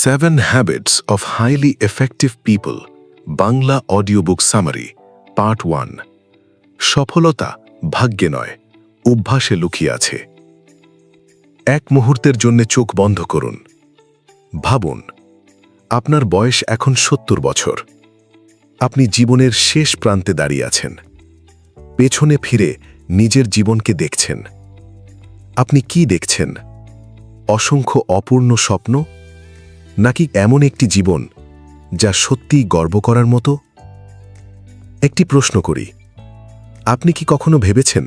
7 Habits of Highly Effective People Bangla audiobook summary part 1 সফলতা ভাগ্যে নয় অভ্যাসে লুকিয়ে আছে। এক মুহূর্তের জন্য চোখ বন্ধ করুন। ভাবুন, আপনার বয়স এখন 70 বছর। আপনি জীবনের শেষ প্রান্তে দাঁড়িয়ে আছেন। পেছনে ফিরে নিজের জীবনকে দেখছেন। আপনি কি দেখছেন? অসংখ্য অপূর্ণ স্বপ্ন, নাকি এমন একটি জীবন যা সত্যিই গর্ব করার মতো? একটি প্রশ্ন করি, আপনি কি কখনো ভেবেছেন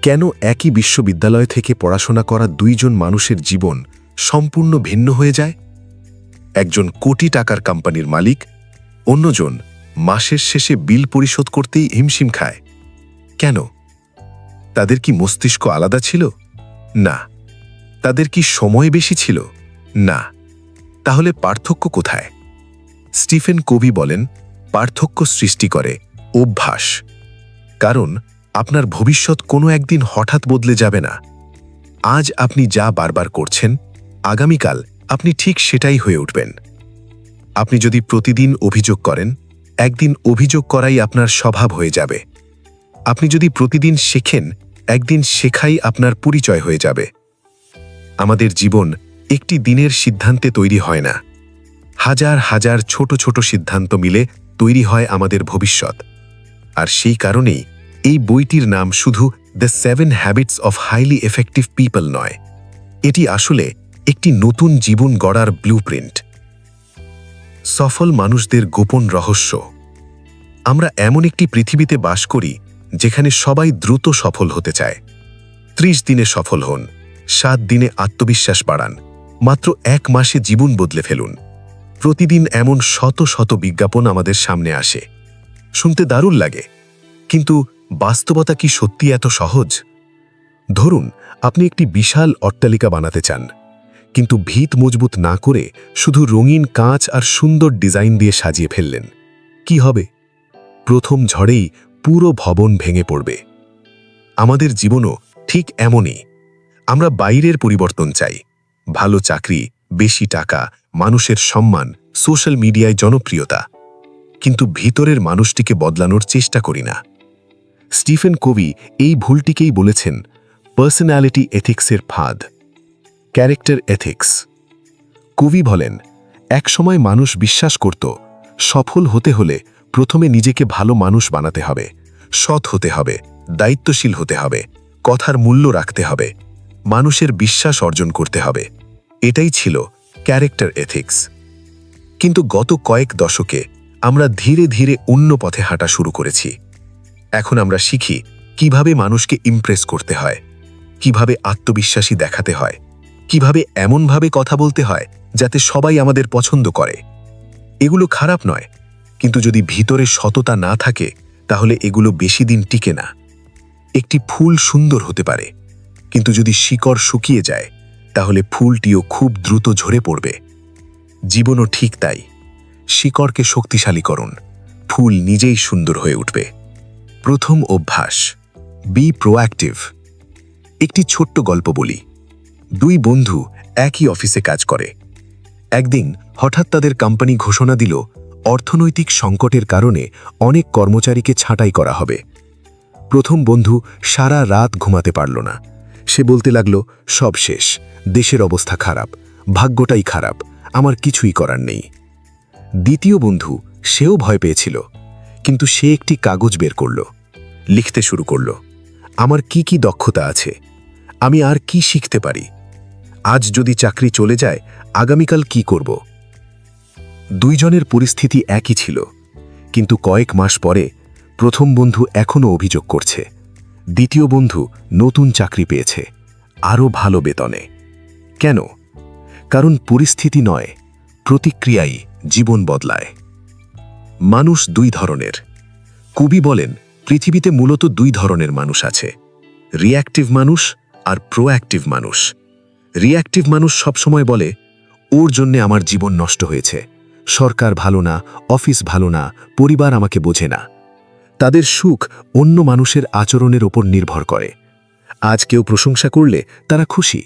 কেন একই বিশ্ববিদ্যালয় থেকে পড়াশোনা করা দুইজন মানুষের জীবন সম্পূর্ণ ভিন্ন হয়ে যায়? একজন কোটি টাকার কোম্পানির মালিক, অন্যজন মাসের শেষে বিল পরিশোধ করতেই হিমশিম খায়। কেন? তাদের কি মস্তিষ্ক আলাদা ছিল? না। তাদের কি সময় বেশি ছিল? না। তাহলে পার্থক্য কোথায়? স্টিফেন কোভি বলেন, পার্থক্য সৃষ্টি করে অভ্যাস। কারণ আপনার ভবিষ্যৎ কোনো একদিন হঠাৎ বদলে যাবে না। আজ আপনি যা বারবার করছেন, আগামীকাল আপনি ঠিক সেটাই হয়ে উঠবেন। আপনি যদি প্রতিদিন অভিযোগ করেন, একদিন অভিযোগ করাই আপনার স্বভাব হয়ে যাবে। আপনি যদি প্রতিদিন শেখেন, একদিন শেখাই আপনার পরিচয় হয়ে যাবে। আমাদের জীবন একটি দিনের সিদ্ধান্তে তৈরি হয় না। হাজার হাজার ছোট ছোট সিদ্ধান্ত মিলে তৈরি হয় আমাদের ভবিষ্যৎ। আর সেই কারণেই এই বইটির নাম শুধু the 7 habits of highly effective people নয়, এটি আসলে একটি নতুন জীবন গড়ার ব্লুপ্রিন্ট। সফল মানুষদের গোপন রহস্য। আমরা এমন একটি পৃথিবীতে বাস করি যেখানে সবাই দ্রুত সফল হতে চায়। 30 দিনে সফল হন, 7 দিনে আত্মবিশ্বাস বাড়ান, মাত্র 1 মাসে জীবন বদলে ফেলুন। প্রতিদিন এমন শত শত বিজ্ঞাপন আমাদের সামনে আসে। শুনতে দারুণ লাগে, কিন্তু বাস্তবতা কি সত্যি এত সহজ? ধরুন, আপনি একটি বিশাল অট্টালিকা বানাতে চান, কিন্তু ভিত মজবুত না করে শুধু রঙিন কাঁচ আর সুন্দর ডিজাইন দিয়ে সাজিয়ে ফেললেন। কি হবে? প্রথম ঝড়েই পুরো ভবন ভেঙে পড়বে। আমাদের জীবনও ঠিক এমনই। আমরা বাইরের পরিবর্তন চাই, ভালো চাকরি, বেশি টাকা, মানুষের সম্মান, সোশ্যাল মিডিয়ায় জনপ্রিয়তা, কিন্তু ভিতরের মানুষটিকে বদলানোর চেষ্টা করি না। স্টিফেন কোভি এই ভুলটিকেই বলেছেন পার্সোনালিটি এথিক্সের ফাঁদ, ক্যারেক্টার এথিক্স। কোভি বলেন, একসময় মানুষ বিশ্বাস করত সফল হতে হলে প্রথমে নিজেকে ভালো মানুষ বানাতে হবে, সৎ হতে হবে, দায়িত্বশীল হতে হবে, কথার মূল্য রাখতে হবে, মানুষের বিশ্বাস অর্জন করতে হবে। এটাই ছিল ক্যারেক্টার এথিক্স। কিন্তু গত কয়েক দশকে আমরা ধীরে ধীরে অন্য পথে হাঁটা শুরু করেছি। এখন আমরা শিখি কিভাবে মানুষকে ইমপ্রেস করতে হয়, কিভাবে আত্মবিশ্বাসী দেখাতে হয়, কিভাবে এমনভাবে কথা বলতে হয় যাতে সবাই আমাদের পছন্দ করে। এগুলো খারাপ নয়, কিন্তু যদি ভিতরে সততা না থাকে তাহলে এগুলো বেশি দিন টিকে না। একটি ফুল সুন্দর হতে পারে, কিন্তু যদি শিকড় শুকিয়ে যায় তাহলে ফুলটিও খুব দ্রুত ঝরে পড়বে। জীবনও ঠিক তাই। শিকড়কে শক্তিশালী করুন, ফুল নিজেই সুন্দর হয়ে উঠবে। প্রথম অভ্যাস, বি প্রোঅ্যাক্টিভ। একটি ছোট্ট গল্প বলি। 2 বন্ধু একই অফিসে কাজ করে। একদিন হঠাৎ তাদের কোম্পানি ঘোষণা দিল অর্থনৈতিক সংকটের কারণে অনেক কর্মচারীকে ছাঁটাই করা হবে। প্রথম বন্ধু সারা রাত ঘুমাতে পারল না। সে বলতে লাগল, সব শেষ, দেশের অবস্থা খারাপ, ভাগ্যটাই খারাপ, আমার কিছুই করার নেই। দ্বিতীয় বন্ধু, সেও ভয় পেয়েছিল, কিন্তু সে একটি কাগজ বের করল, লিখতে শুরু করল, আমার কি কি দক্ষতা আছে, আমি আর কি শিখতে পারি, আজ যদি চাকরি চলে যায় আগামীকাল কি করব। 2 জনের পরিস্থিতি একই ছিল, কিন্তু কয়েক মাস পরে প্রথম বন্ধু এখনও অভিযোগ করছে, দ্বিতীয় বন্ধু নতুন চাকরি পেয়েছে, আরও ভালো বেতনে। কেন? কারণ পরিস্থিতি নয়, প্রতিক্রিয়াই জীবন বদলায়। মানুষ 2 ধরনের। কোভি বলেন, পৃথিবীতে মূলত 2 ধরনের মানুষ আছে, রিঅ্যাক্টিভ মানুষ আর প্রোঅ্যাক্টিভ মানুষ। রিঅ্যাক্টিভ মানুষ সবসময় বলে, ওর জন্যে আমার জীবন নষ্ট হয়েছে, সরকার ভালো না, অফিস ভালো না, পরিবার আমাকে বোঝে না। তাদের সুখ অন্য মানুষের আচরণের ওপর নির্ভর করে। আজ কেউ প্রশংসা করলে তারা খুশি,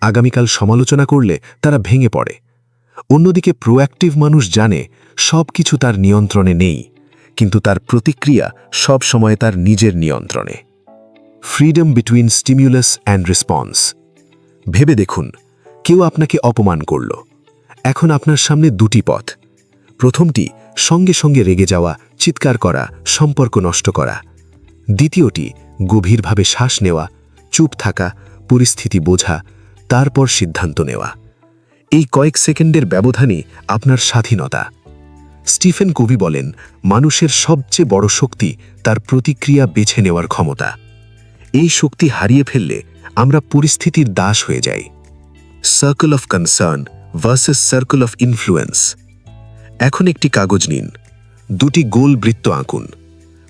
আগামীকাল সমালোচনা করলে তারা ভেঙে পড়ে। অন্যদিকে প্রোঅ্যাক্টিভ মানুষ জানে সব কিছু তার নিয়ন্ত্রণে নেই, কিন্তু তার প্রতিক্রিয়া সব সময় তার নিজের নিয়ন্ত্রণে। Freedom between stimulus and response. ভেবে দেখুন, কেউ আপনাকে অপমান করল। এখন আপনার সামনে দুটি পথ। প্রথমটি সঙ্গে সঙ্গে রেগে যাওয়া, চিৎকার করা, সম্পর্ক নষ্ট করা। দ্বিতীয়টি গভীরভাবে শ্বাস নেওয়া, চুপ থাকা, পরিস্থিতি বোঝা, তারপর সিদ্ধান্ত নেওয়া। এই কয়েক সেকেন্ডের ব্যবধানই আপনার স্বাধীনতা। স্টিফেন কোভি বলেন, মানুষের সবচেয়ে বড় শক্তি তার প্রতিক্রিয়া বেছে নেওয়ার ক্ষমতা। এই শক্তি হারিয়ে ফেললে আমরা পরিস্থিতির দাস হয়ে যাই। Circle of concern versus circle of influence. এখন একটি কাগজ নিন, দুটি গোল বৃত্ত আঁকুন।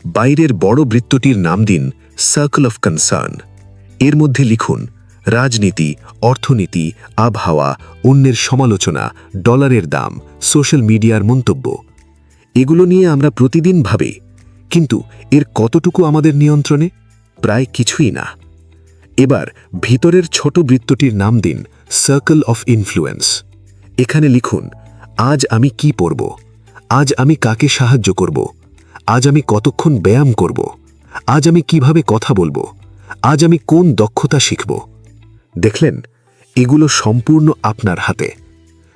বাইরের বড় বৃত্তটির নাম দিন সার্কেল অফ কনসার্ন। এর মধ্যে লিখুন রাজনীতি, অর্থনীতি, আবহাওয়া, অন্যের সমালোচনা, ডলারের দাম, সোশ্যাল মিডিয়ার মন্তব্য। এগুলো নিয়ে আমরা প্রতিদিন ভাবি, কিন্তু এর কতটুকু আমাদের নিয়ন্ত্রণে? প্রায় কিছুই না। এবার ভিতরের ছোট বৃত্তটির নাম দিন সার্কেল অফ ইনফ্লুয়েন্স। এখানে লিখুন, আজ আমি কি পড়ব, আজ আমি কাকে সাহায্য করব, আজ আমি কতক্ষণ ব্যায়াম করব, আজ আমি কিভাবে কথা বলবো, আজ আমি কোন দক্ষতা শিখব। দেখলেন, এগুলো সম্পূর্ণ আপনার হাতে।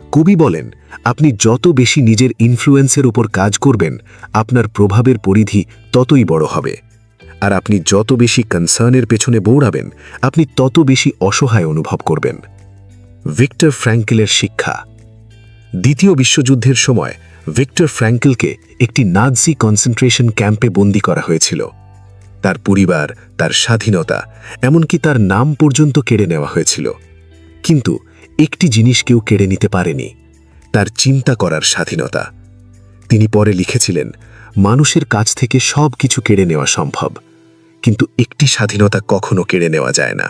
কবি বলেন, আপনি যত বেশি নিজের ইনফ্লুয়েন্সের উপর কাজ করবেন, আপনার প্রভাবের পরিধি ততই বড় হবে। আর আপনি যত বেশি কনসার্নের পেছনে দৌড়াবেন, আপনি তত বেশি অসহায় অনুভব করবেন। ভিক্টর ফ্র্যাঙ্কেলের শিক্ষা। দ্বিতীয় বিশ্বযুদ্ধের সময় ভিক্টর ফ্র্যাঙ্কেলকে একটি নাৎসি কনসেন্ট্রেশন ক্যাম্পে বন্দী করা হয়েছিল। তার পরিবার, তার স্বাধীনতা, এমনকি তার নাম পর্যন্ত কেড়ে নেওয়া হয়েছিল। কিন্তু একটি জিনিস কেউ কেড়ে নিতে পারেনি, তার চিন্তা করার স্বাধীনতা। তিনি পরে লিখেছিলেন, মানুষের কাছ থেকে সব কিছু কেড়ে নেওয়া সম্ভব, কিন্তু একটি স্বাধীনতা কখনো কেড়ে নেওয়া যায় না,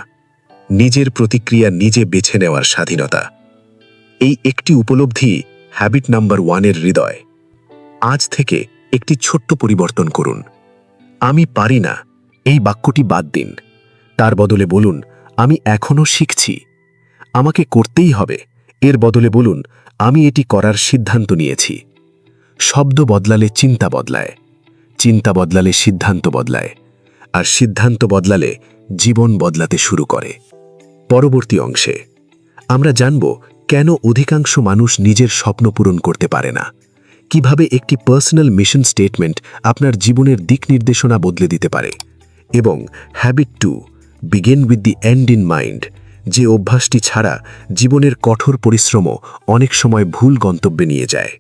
নিজের প্রতিক্রিয়া নিজে বেছে নেওয়ার স্বাধীনতা। এই একটি উপলব্ধি হ্যাবিট নাম্বার 1 হৃদয়। আজ থেকে একটি ছোট্ট পরিবর্তন করুন। আমি পারি না এই বাক্যটি বাদ দিন। তার বদলে বলুন, আমি এখনো শিখছি। আমাকে করতেই হবে এর বদলে বলুন, আমি এটি করার সিদ্ধান্ত নিয়েছি। শব্দ বদলালে চিন্তা বদলায়, চিন্তা বদলালে সিদ্ধান্ত বদলায়, আর সিদ্ধান্ত বদলালে জীবন বদলাতে শুরু করে। পরবর্তী অংশে আমরা জানব কেন অধিকাংশ মানুষ নিজের স্বপ্ন পূরণ করতে পারে না, কিভাবে একটি পার্সোনাল মিশন স্টেটমেন্ট আপনার জীবনের দিক নির্দেশনা বদলে দিতে পারে, এবং habit 2 begin with the end in mind, যে অভ্যাসটি ছাড়া জীবনের কঠোর পরিশ্রমও অনেক সময় ভুল গন্তব্যে নিয়ে যায়।